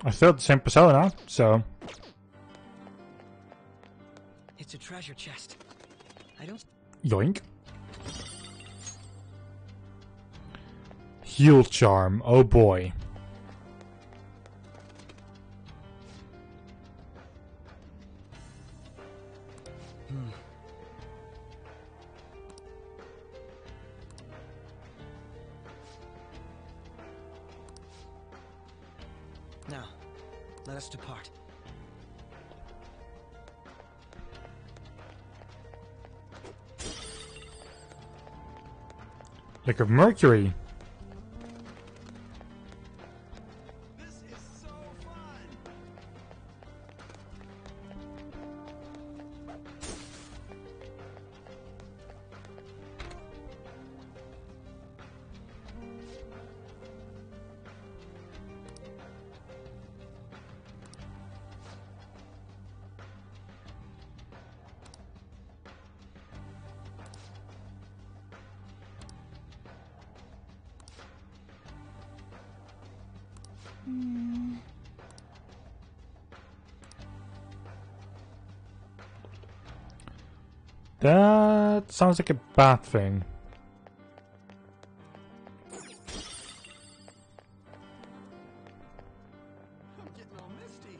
[SPEAKER 1] I still have the same persona, so...
[SPEAKER 3] It's a treasure chest. I don't...
[SPEAKER 1] Yoink. Heal charm, oh boy.
[SPEAKER 3] Now, let us depart.
[SPEAKER 1] Like a Mercury. That sounds like a bad thing.
[SPEAKER 14] I'm getting all misty.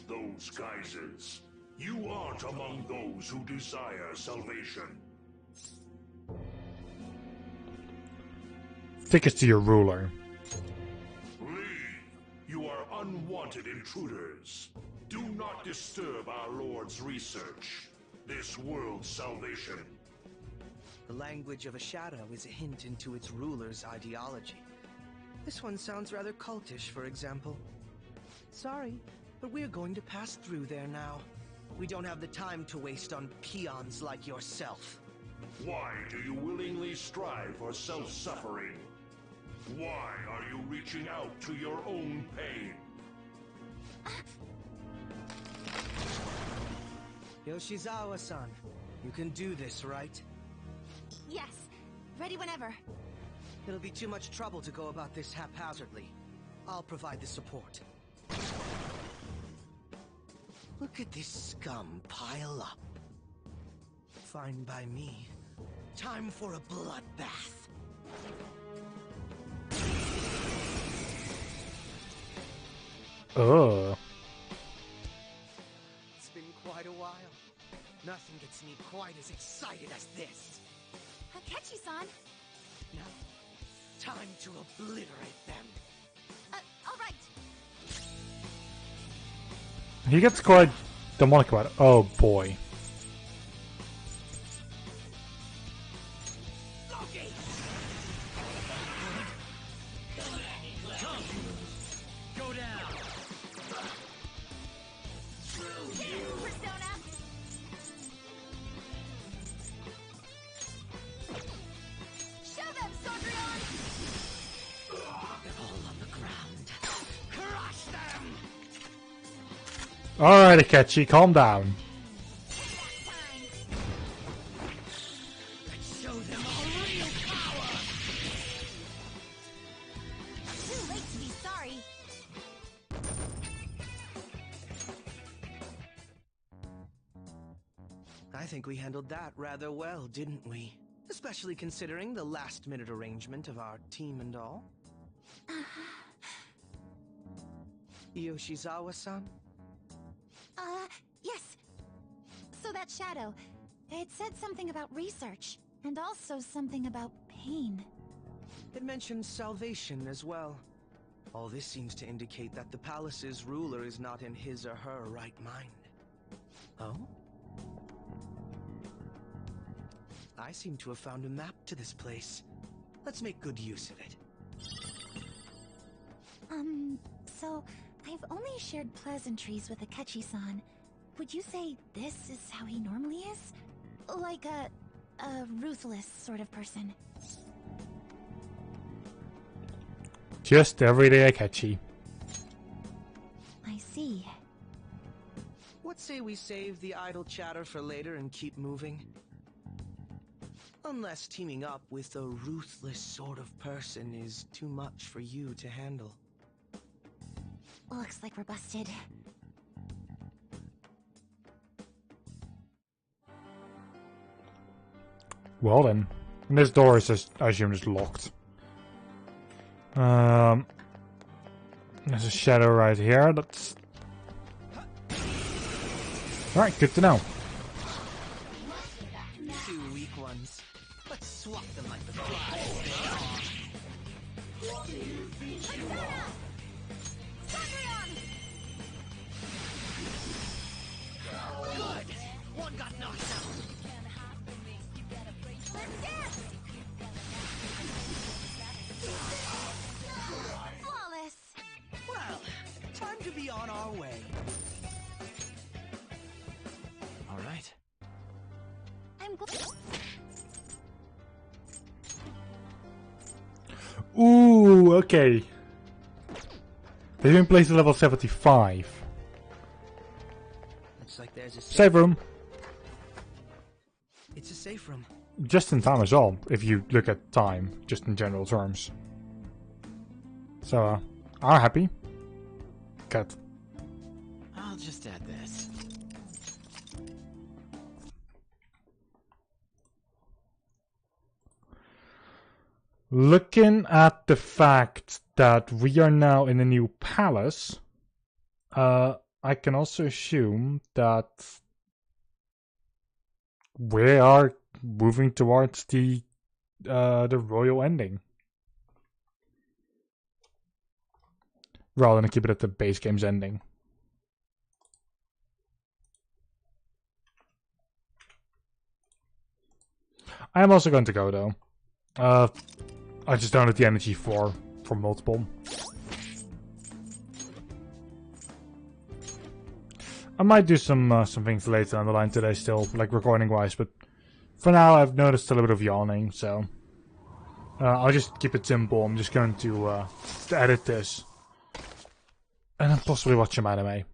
[SPEAKER 19] Those geysers. You aren't among those who desire salvation.
[SPEAKER 1] Take us to your ruler.
[SPEAKER 19] Leave. You are unwanted intruders. Do not disturb our Lord's research. This world's salvation.
[SPEAKER 3] The language of a shadow is a hint into its ruler's ideology. This one sounds rather cultish, for example. Sorry, but we're going to pass through there now. We don't have the time to waste on peons like yourself.
[SPEAKER 19] Why do you willingly strive for self-suffering? Why are you reaching out to your own pain?
[SPEAKER 3] Yoshizawa-san, you can do this, right?
[SPEAKER 15] Yes. Ready whenever.
[SPEAKER 3] It'll be too much trouble to go about this haphazardly. I'll provide the support. Look at this scum pile up. Fine by me. Time for a bloodbath.
[SPEAKER 1] Oh.
[SPEAKER 3] It's been quite a while. Nothing gets me quite as excited as this.
[SPEAKER 15] Akechi-san!
[SPEAKER 3] Now, time to obliterate them.
[SPEAKER 15] Alright.
[SPEAKER 1] He gets quite demonic about it. Oh boy.
[SPEAKER 14] Go down.
[SPEAKER 15] Persona! Show them, Sondrion!
[SPEAKER 14] They're all on the ground. Crush them!
[SPEAKER 1] Alright, Akechi, calm down.
[SPEAKER 14] Show them our real power!
[SPEAKER 15] Too late to be sorry.
[SPEAKER 3] I think we handled that rather well, didn't we? Especially considering the last-minute arrangement of our team and all. Yoshizawa-san?
[SPEAKER 15] Yes. So that shadow, it said something about research, and also something about pain.
[SPEAKER 3] It mentions salvation as well. All this seems to indicate that the palace's ruler is not in his or her right mind. Oh? I seem to have found a map to this place. Let's make good use of it.
[SPEAKER 15] So I've only shared pleasantries with Akechi-san. Would you say this is how he normally is? Like a ruthless sort of person?
[SPEAKER 1] Just everyday Akechi.
[SPEAKER 15] I see.
[SPEAKER 3] What say we save the idle chatter for later and keep moving? Unless teaming up with a ruthless sort of person is too much for you to handle.
[SPEAKER 15] Looks like we're busted.
[SPEAKER 1] Well then. And this door is just, I assume, just locked. There's a shadow right here. That's... Alright, good to know.
[SPEAKER 3] Two weak ones. Let's swap them like the flies they are. Good! One got knocked out.
[SPEAKER 15] Flawless!
[SPEAKER 3] Well, time to be on our way.
[SPEAKER 14] All right.
[SPEAKER 15] I'm
[SPEAKER 1] Ooh, okay. They've been placed at level 75.
[SPEAKER 3] like there's a
[SPEAKER 1] Save room.
[SPEAKER 3] It's a safe room.
[SPEAKER 1] Just in time as well, if you look at time, just in general terms. So, I'm happy. Cut.
[SPEAKER 14] I'll just add this.
[SPEAKER 1] Looking at the fact that we are now in a new palace, I can also assume that we are moving towards the royal ending, rather than keep it at the base game's ending. I am also going to go though. I just don't have the energy for multiple. I might do some things later on the line today still, like recording wise, but for now I've noticed a little bit of yawning, so I'll just keep it simple. I'm just going to edit this and then possibly watch some anime.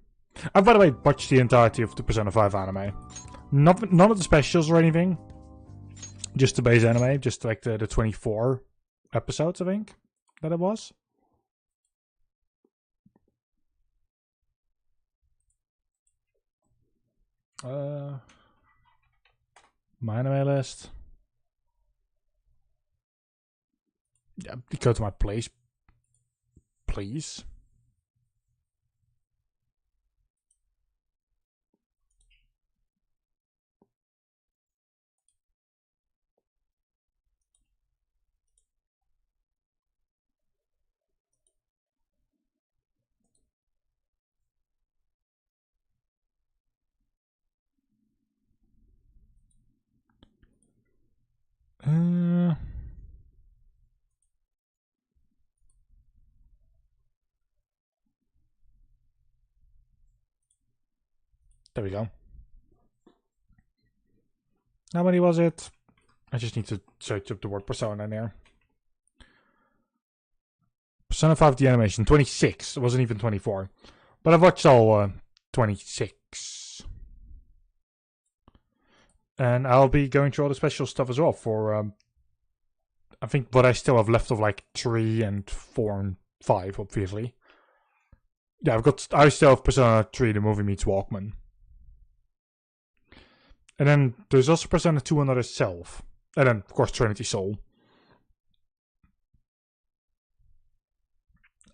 [SPEAKER 1] I've, by the way, watched the entirety of the Persona 5 anime. None of the specials or anything. Just the base anime, just like the 24 episodes, I think, that it was. My anime list. Yeah, go to my place, please. There we go. How many was it? I just need to search up the word Persona in there. Persona 5 the animation, 26. It wasn't even 24. But I've watched all 26. And I'll be going through all the special stuff as well for, I think what I still have left of like 3 and 4 and 5, obviously. Yeah, I still have Persona 3, the movie meets Walkman. And then there's also Persona 2 Another Self. And then, of course, Trinity Soul.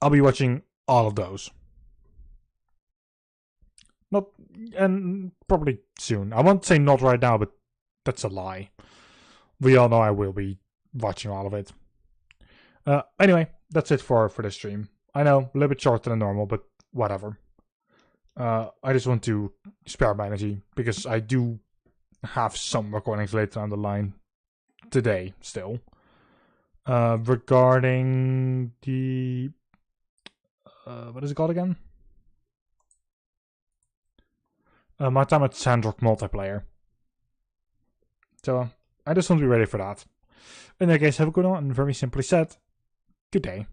[SPEAKER 1] I'll be watching all of those. And probably soon. I won't say not right now, but that's a lie. We all know I will be watching all of it. Anyway, that's it for this stream. I know, a little bit shorter than normal, but whatever. I just want to spare my energy, because I do have some recordings later on the line today still. Regarding the... what is it called again? My time at Sandrock multiplayer. So, I just want to be ready for that. In that case, have a good one, and very simply said, good day.